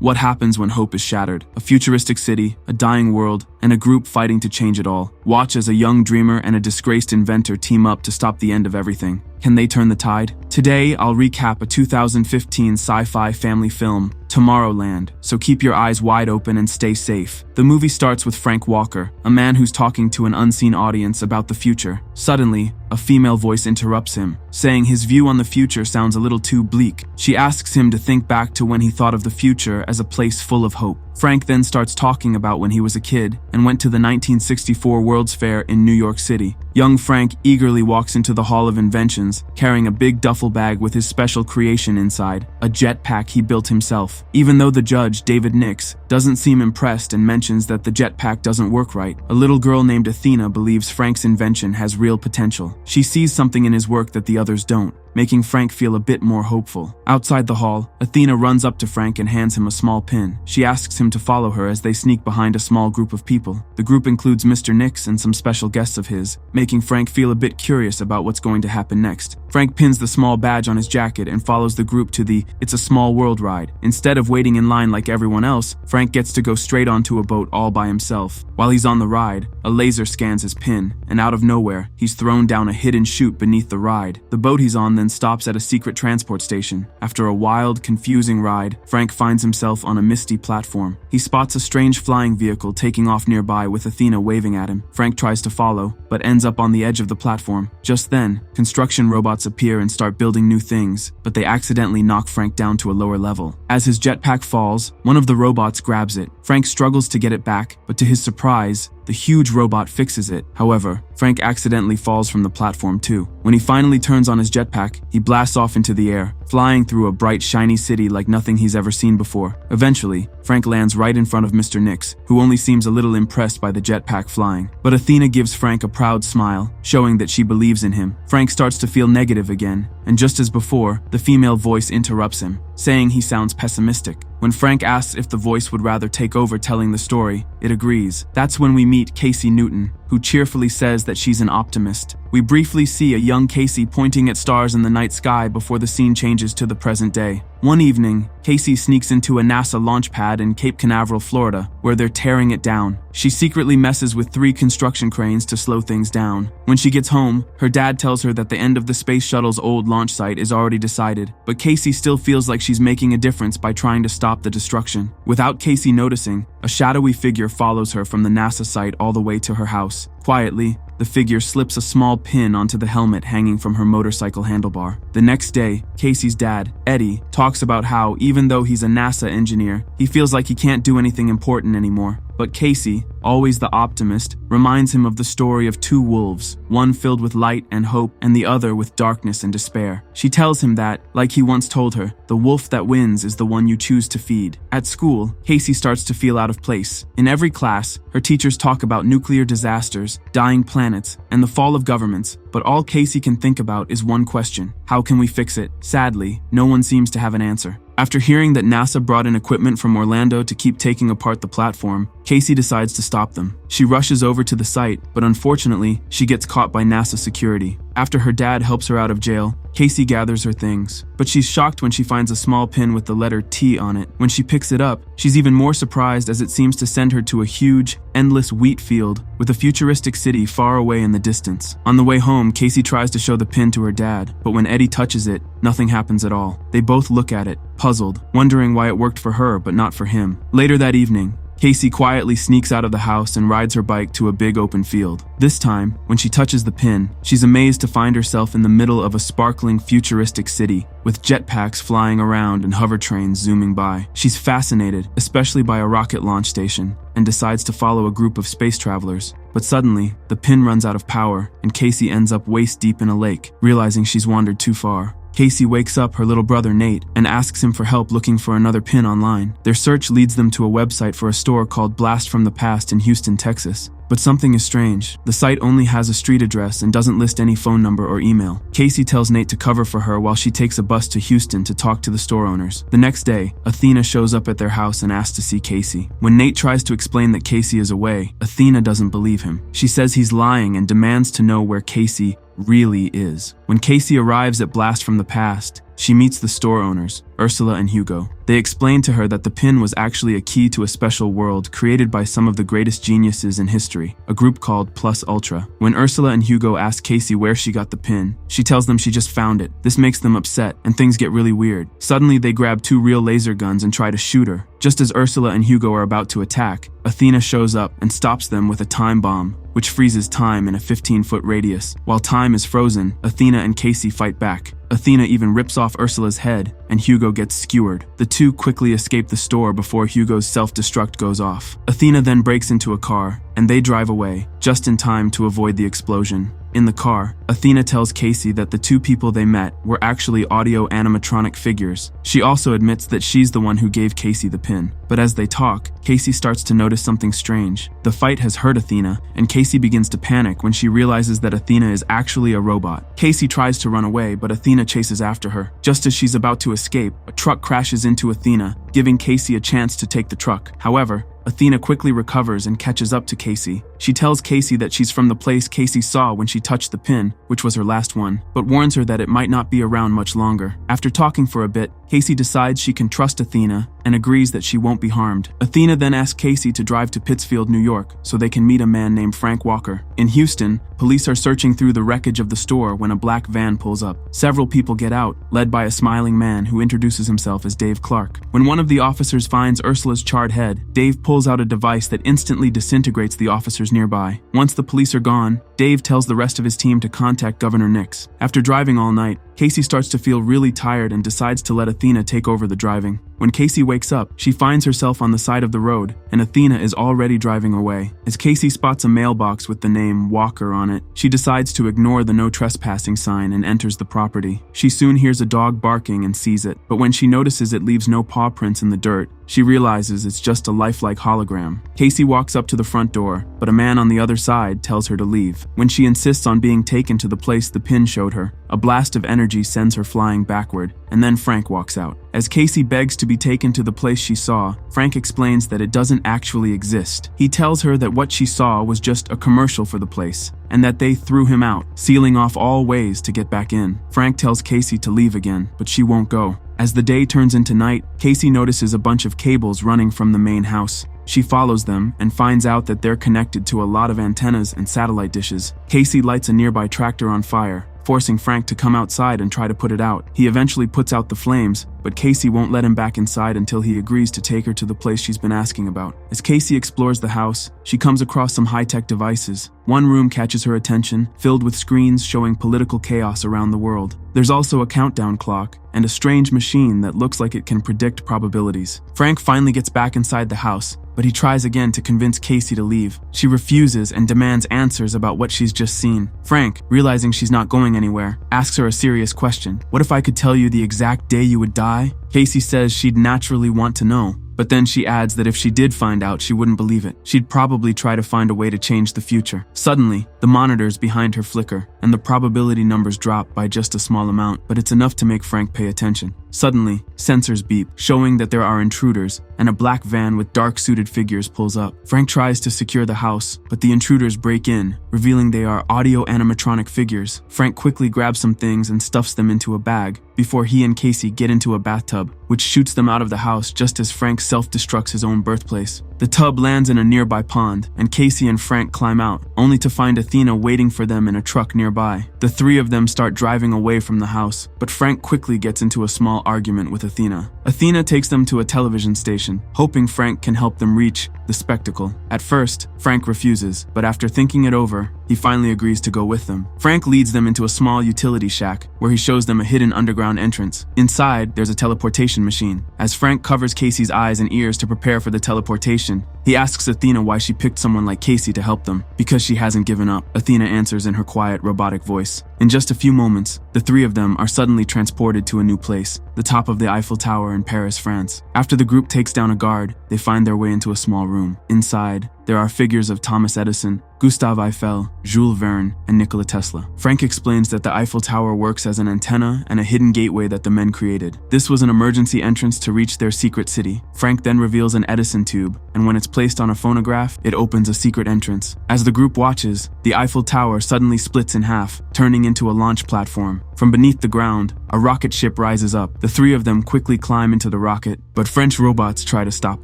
What happens when hope is shattered? A futuristic city, a dying world, and a group fighting to change it all. Watch as a young dreamer and a disgraced inventor team up to stop the end of everything. Can they turn the tide? Today, I'll recap a 2015 sci-fi family film, Tomorrowland, so keep your eyes wide open and stay safe. The movie starts with Frank Walker, a man who's talking to an unseen audience about the future. Suddenly, a female voice interrupts him, saying his view on the future sounds a little too bleak. She asks him to think back to when he thought of the future as a place full of hope. Frank then starts talking about when he was a kid and went to the 1964 World's Fair in New York City. Young Frank eagerly walks into the Hall of Inventions, carrying a big duffel bag with his special creation inside, a jetpack he built himself. Even though the judge, David Nix, doesn't seem impressed and mentions that the jetpack doesn't work right, a little girl named Athena believes Frank's invention has real potential. She sees something in his work that the others don't, making Frank feel a bit more hopeful. Outside the hall, Athena runs up to Frank and hands him a small pin. She asks him to follow her as they sneak behind a small group of people. The group includes Mr. Nix and some special guests of his, making Frank feel a bit curious about what's going to happen next. Frank pins the small badge on his jacket and follows the group to the It's a Small World ride. Instead of waiting in line like everyone else, Frank gets to go straight onto a boat all by himself. While he's on the ride, a laser scans his pin, and out of nowhere, he's thrown down a hidden chute beneath the ride. The boat he's on then stops at a secret transport station. After a wild, confusing ride, Frank finds himself on a misty platform. He spots a strange flying vehicle taking off nearby with Athena waving at him. Frank tries to follow, but ends up on the edge of the platform. Just then, construction robots appear and start building new things, but they accidentally knock Frank down to a lower level. As his jetpack falls, one of the robots grabs it. Frank struggles to get it back, but to his surprise, the huge robot fixes it. However, Frank accidentally falls from the platform too. When he finally turns on his jetpack, he blasts off into the air, flying through a bright, shiny city like nothing he's ever seen before. Eventually, Frank lands right in front of Mr. Nix, who only seems a little impressed by the jetpack flying. But Athena gives Frank a proud smile, showing that she believes in him. Frank starts to feel negative again, and just as before, the female voice interrupts him, saying he sounds pessimistic. When Frank asks if the voice would rather take over telling the story, it agrees. That's when we meet Casey Newton, who cheerfully says that she's an optimist. We briefly see a young Casey pointing at stars in the night sky before the scene changes to the present day. One evening, Casey sneaks into a NASA launch pad in Cape Canaveral, Florida, where they're tearing it down. She secretly messes with 3 construction cranes to slow things down. When she gets home, her dad tells her that the end of the space shuttle's old launch site is already decided, but Casey still feels like she's making a difference by trying to stop the destruction. Without Casey noticing, a shadowy figure follows her from the NASA site all the way to her house. Quietly, the figure slips a small pin onto the helmet hanging from her motorcycle handlebar. The next day, Casey's dad, Eddie, talks about how, even though he's a NASA engineer, he feels like he can't do anything important anymore. But Casey, always the optimist, reminds him of the story of 2 wolves, one filled with light and hope and the other with darkness and despair. She tells him that, like he once told her, the wolf that wins is the one you choose to feed. At school, Casey starts to feel out of place. In every class, her teachers talk about nuclear disasters, dying planets, and the fall of governments, but all Casey can think about is one question: how can we fix it? Sadly, no one seems to have an answer. After hearing that NASA brought in equipment from Orlando to keep taking apart the platform, Casey decides to stop them. She rushes over to the site, but unfortunately, she gets caught by NASA security. After her dad helps her out of jail, Casey gathers her things, but she's shocked when she finds a small pin with the letter T on it. When she picks it up, she's even more surprised as it seems to send her to a huge, endless wheat field with a futuristic city far away in the distance. On the way home, Casey tries to show the pin to her dad, but when Eddie touches it, nothing happens at all. They both look at it, puzzled, wondering why it worked for her but not for him. Later that evening, Casey quietly sneaks out of the house and rides her bike to a big open field. This time, when she touches the pin, she's amazed to find herself in the middle of a sparkling futuristic city, with jetpacks flying around and hover trains zooming by. She's fascinated, especially by a rocket launch station, and decides to follow a group of space travelers. But suddenly, the pin runs out of power, and Casey ends up waist deep in a lake, realizing she's wandered too far. Casey wakes up her little brother Nate and asks him for help looking for another pin online. Their search leads them to a website for a store called Blast from the Past in Houston, Texas. But something is strange. The site only has a street address and doesn't list any phone number or email. Casey tells Nate to cover for her while she takes a bus to Houston to talk to the store owners. The next day, Athena shows up at their house and asks to see Casey. When Nate tries to explain that Casey is away, Athena doesn't believe him. She says he's lying and demands to know where Casey really is. When Casey arrives at Blast from the Past, she meets the store owners, Ursula and Hugo. They explain to her that the pin was actually a key to a special world created by some of the greatest geniuses in history, a group called Plus Ultra. When Ursula and Hugo ask Casey where she got the pin, she tells them she just found it. This makes them upset, and things get really weird. Suddenly, they grab 2 real laser guns and try to shoot her. Just as Ursula and Hugo are about to attack, Athena shows up and stops them with a time bomb, which freezes time in a 15-foot radius. While time is frozen, Athena and Casey fight back. Athena even rips off Ursula's head, and Hugo gets skewered. The two quickly escape the store before Hugo's self-destruct goes off. Athena then breaks into a car, and they drive away, just in time to avoid the explosion. In the car, Athena tells Casey that the 2 people they met were actually audio animatronic figures. She also admits that she's the one who gave Casey the pin. But as they talk, Casey starts to notice something strange. The fight has hurt Athena, and Casey begins to panic when she realizes that Athena is actually a robot. Casey tries to run away, but Athena chases after her. Just as she's about to escape, a truck crashes into Athena, giving Casey a chance to take the truck. However, Athena quickly recovers and catches up to Casey. She tells Casey that she's from the place Casey saw when she touched the pin, which was her last one, but warns her that it might not be around much longer. After talking for a bit, Casey decides she can trust Athena and agrees that she won't be harmed. Athena then asks Casey to drive to Pittsfield, New York, so they can meet a man named Frank Walker. In Houston, police are searching through the wreckage of the store when a black van pulls up. Several people get out, led by a smiling man who introduces himself as Dave Clark. When one of the officers finds Ursula's charred head, Dave pulls out a device that instantly disintegrates the officers nearby. Once the police are gone, Dave tells the rest of his team to contact Governor Nix. After driving all night, Casey starts to feel really tired and decides to let Athena take over the driving. When Casey wakes up, she finds herself on the side of the road, and Athena is already driving away. As Casey spots a mailbox with the name Walker on it, she decides to ignore the no trespassing sign and enters the property. She soon hears a dog barking and sees it, but when she notices it leaves no paw prints in the dirt, she realizes it's just a lifelike hologram. Casey walks up to the front door, but a man on the other side tells her to leave. When she insists on being taken to the place the pin showed her, a blast of energy sends her flying backward, and then Frank walks out. As Casey begs to be taken to the place she saw, Frank explains that it doesn't actually exist. He tells her that what she saw was just a commercial for the place, and that they threw him out, sealing off all ways to get back in. Frank tells Casey to leave again, but she won't go. As the day turns into night, Casey notices a bunch of cables running from the main house. She follows them and finds out that they're connected to a lot of antennas and satellite dishes. Casey lights a nearby tractor on fire, forcing Frank to come outside and try to put it out. He eventually puts out the flames, but Casey won't let him back inside until he agrees to take her to the place she's been asking about. As Casey explores the house, she comes across some high-tech devices. One room catches her attention, filled with screens showing political chaos around the world. There's also a countdown clock and a strange machine that looks like it can predict probabilities. Frank finally gets back inside the house, but he tries again to convince Casey to leave. She refuses and demands answers about what she's just seen. Frank, realizing she's not going anywhere, asks her a serious question. What if I could tell you the exact day you would die? Casey says she'd naturally want to know, but then she adds that if she did find out, she wouldn't believe it. She'd probably try to find a way to change the future. Suddenly, the monitors behind her flicker, and the probability numbers drop by just a small amount, but it's enough to make Frank pay attention. Suddenly, sensors beep, showing that there are intruders, and a black van with dark-suited figures pulls up. Frank tries to secure the house, but the intruders break in, revealing they are audio animatronic figures. Frank quickly grabs some things and stuffs them into a bag, before he and Casey get into a bathtub, which shoots them out of the house just as Frank self-destructs his own birthplace. The tub lands in a nearby pond, and Casey and Frank climb out, only to find Athena waiting for them in a truck nearby. The 3 of them start driving away from the house, but Frank quickly gets into a small argument with Athena. Athena takes them to a television station, hoping Frank can help them reach the spectacle. At first, Frank refuses, but after thinking it over, he finally agrees to go with them. Frank leads them into a small utility shack, where he shows them a hidden underground entrance. Inside, there's a teleportation machine. As Frank covers Casey's eyes and ears to prepare for the teleportation, he asks Athena why she picked someone like Casey to help them. Because she hasn't given up, Athena answers in her quiet, robotic voice. In just a few moments, the 3 of them are suddenly transported to a new place, the top of the Eiffel Tower in Paris, France. After the group takes down a guard, they find their way into a small room. Inside, there are figures of Thomas Edison, Gustave Eiffel, Jules Verne, and Nikola Tesla. Frank explains that the Eiffel Tower works as an antenna and a hidden gateway that the men created. This was an emergency entrance to reach their secret city. Frank then reveals an Edison tube, and when it's placed on a phonograph, it opens a secret entrance. As the group watches, the Eiffel Tower suddenly splits in half, turning into a launch platform. From beneath the ground, a rocket ship rises up. The three of them quickly climb into the rocket, but French robots try to stop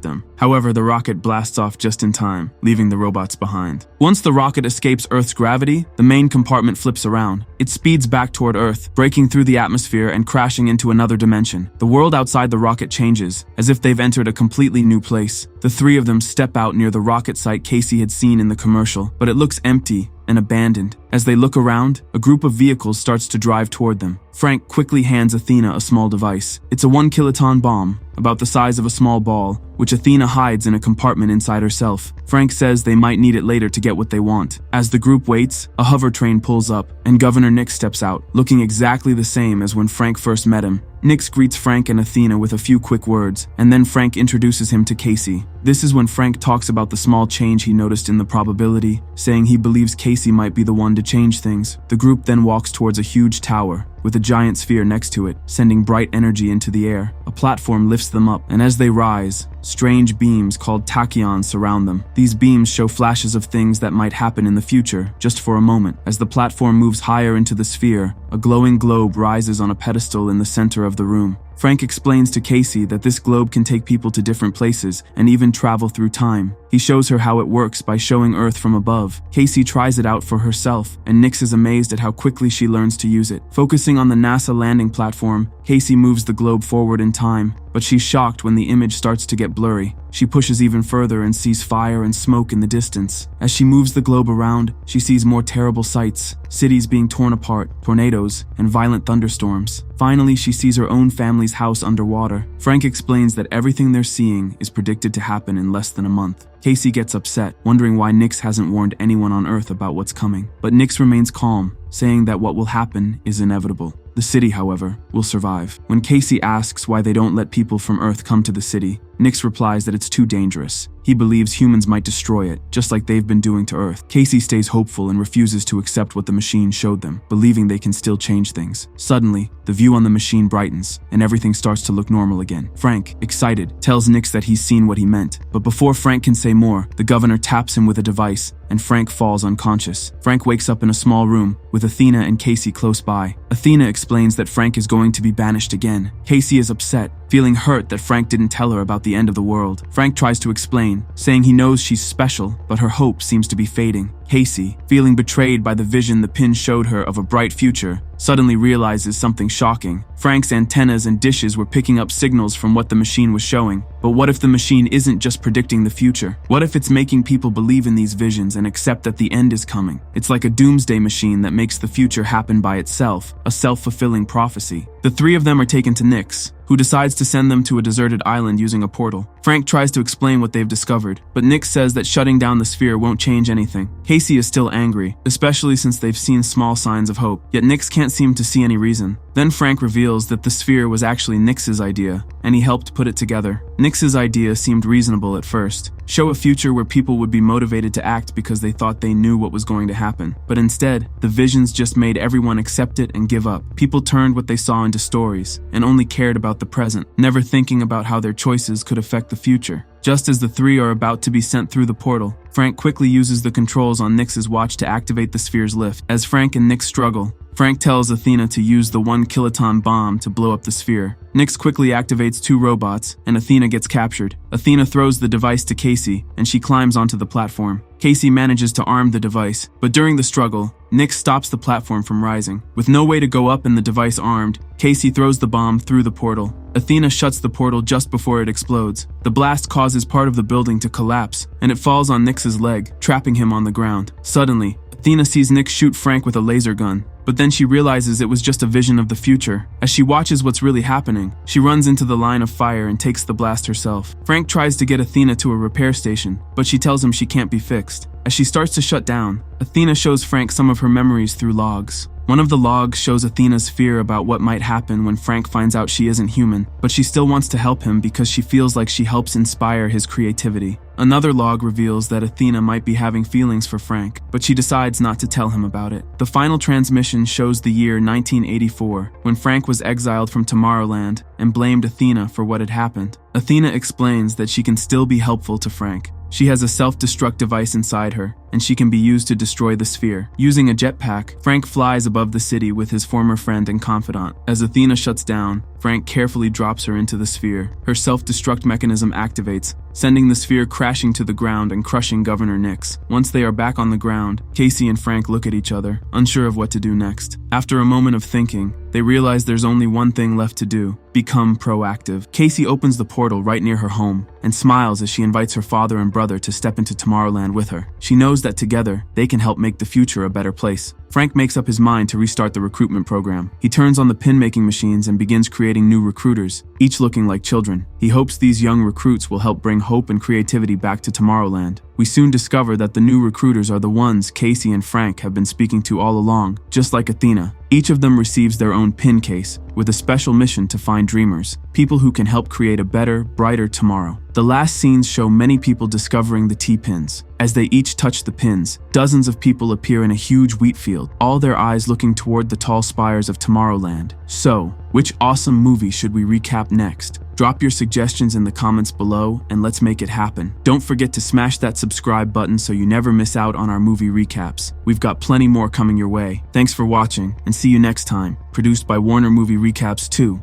them. However, the rocket blasts off just in time, leaving the robots behind. Once the rocket escapes Earth's gravity, the main compartment flips around. It speeds back toward Earth, breaking through the atmosphere and crashing into another dimension. The world outside the rocket changes, as if they've entered a completely new place. The three of them step out near the rocket site Casey had seen in the commercial, but it looks empty and abandoned. As they look around, a group of vehicles starts to drive toward them. Frank quickly hands Athena a small device. It's a 1-kiloton bomb, about the size of a small ball, which Athena hides in a compartment inside herself. Frank says they might need it later to get what they want. As the group waits, a hover train pulls up, and Governor Nix steps out, looking exactly the same as when Frank first met him. Nix greets Frank and Athena with a few quick words, and then Frank introduces him to Casey. This is when Frank talks about the small change he noticed in the probability, saying he believes Casey might be the one to change things. The group then walks towards a huge tower, with a giant sphere next to it, sending bright energy into the air. A platform lifts them up, and as they rise, strange beams called tachyons surround them. These beams show flashes of things that might happen in the future, just for a moment. As the platform moves higher into the sphere, a glowing globe rises on a pedestal in the center of the room. Frank explains to Casey that this globe can take people to different places and even travel through time. He shows her how it works by showing Earth from above. Casey tries it out for herself, and Nix is amazed at how quickly she learns to use it. Focusing on the NASA landing platform, Casey moves the globe forward in time, but she's shocked when the image starts to get blurry. She pushes even further and sees fire and smoke in the distance. As she moves the globe around, she sees more terrible sights, cities being torn apart, tornadoes, and violent thunderstorms. Finally, she sees her own family's house underwater. Frank explains that everything they're seeing is predicted to happen in less than a month. Casey gets upset, wondering why Nix hasn't warned anyone on Earth about what's coming. But Nix remains calm, saying that what will happen is inevitable. The city, however, will survive. When Casey asks why they don't let people from Earth come to the city, Nix replies that it's too dangerous. He believes humans might destroy it, just like they've been doing to Earth. Casey stays hopeful and refuses to accept what the machine showed them, believing they can still change things. Suddenly, the view on the machine brightens, and everything starts to look normal again. Frank, excited, tells Nix that he's seen what he meant. But before Frank can say more, the governor taps him with a device, and Frank falls unconscious. Frank wakes up in a small room, with Athena and Casey close by. Athena explains that Frank is going to be banished again. Casey is upset, feeling hurt that Frank didn't tell her about the end of the world. Frank tries to explain, saying he knows she's special, but her hope seems to be fading. Casey, feeling betrayed by the vision the pin showed her of a bright future, suddenly realizes something shocking. Frank's antennas and dishes were picking up signals from what the machine was showing. But what if the machine isn't just predicting the future? What if it's making people believe in these visions and accept that the end is coming? It's like a doomsday machine that makes the future happen by itself, a self-fulfilling prophecy. The three of them are taken to Nix, who decides to send them to a deserted island using a portal. Frank tries to explain what they've discovered, but Nix says that shutting down the sphere won't change anything. Casey is still angry, especially since they've seen small signs of hope, yet Nix can't seem to see any reason. Then Frank reveals that the sphere was actually Nix's idea, and he helped put it together. Nix's idea seemed reasonable at first. Show a future where people would be motivated to act because they thought they knew what was going to happen. But instead, the visions just made everyone accept it and give up. People turned what they saw into stories, and only cared about the present, never thinking about how their choices could affect the future. Just as the three are about to be sent through the portal, Frank quickly uses the controls on Nix's watch to activate the sphere's lift. As Frank and Nix struggle, Frank tells Athena to use the 1-kiloton bomb to blow up the sphere. Nix quickly activates 2 robots, and Athena gets captured. Athena throws the device to Casey, and she climbs onto the platform. Casey manages to arm the device, but during the struggle, Nix stops the platform from rising. With no way to go up and the device armed, Casey throws the bomb through the portal. Athena shuts the portal just before it explodes. The blast causes part of the building to collapse, and it falls on Nix's leg, trapping him on the ground. Suddenly, Athena sees Nix shoot Frank with a laser gun, but then she realizes it was just a vision of the future. As she watches what's really happening, she runs into the line of fire and takes the blast herself. Frank tries to get Athena to a repair station, but she tells him she can't be fixed. As she starts to shut down, Athena shows Frank some of her memories through logs. One of the logs shows Athena's fear about what might happen when Frank finds out she isn't human, but she still wants to help him because she feels like she helps inspire his creativity. Another log reveals that Athena might be having feelings for Frank, but she decides not to tell him about it. The final transmission shows the year 1984, when Frank was exiled from Tomorrowland and blamed Athena for what had happened. Athena explains that she can still be helpful to Frank. She has a self-destruct device inside her, and she can be used to destroy the sphere. Using a jetpack, Frank flies above the city with his former friend and confidant. As Athena shuts down, Frank carefully drops her into the sphere. Her self-destruct mechanism activates, sending the sphere crashing to the ground and crushing Governor Nix. Once they are back on the ground, Casey and Frank look at each other, unsure of what to do next. After a moment of thinking, they realize there's only one thing left to do: become proactive. Casey opens the portal right near her home and smiles as she invites her father and brother to step into Tomorrowland with her. She knows that together, they can help make the future a better place. Frank makes up his mind to restart the recruitment program. He turns on the pin-making machines and begins creating new recruiters, each looking like children. He hopes these young recruits will help bring hope and creativity back to Tomorrowland. We soon discover that the new recruiters are the ones Casey and Frank have been speaking to all along, just like Athena. Each of them receives their own pin case, with a special mission to find dreamers, people who can help create a better, brighter tomorrow. The last scenes show many people discovering the T-pins. As they each touch the pins, dozens of people appear in a huge wheat field, all their eyes looking toward the tall spires of Tomorrowland. So, which awesome movie should we recap next? Drop your suggestions in the comments below and let's make it happen. Don't forget to smash that subscribe button so you never miss out on our movie recaps. We've got plenty more coming your way. Thanks for watching and see you next time. Produced by Warner Movie Recaps 2.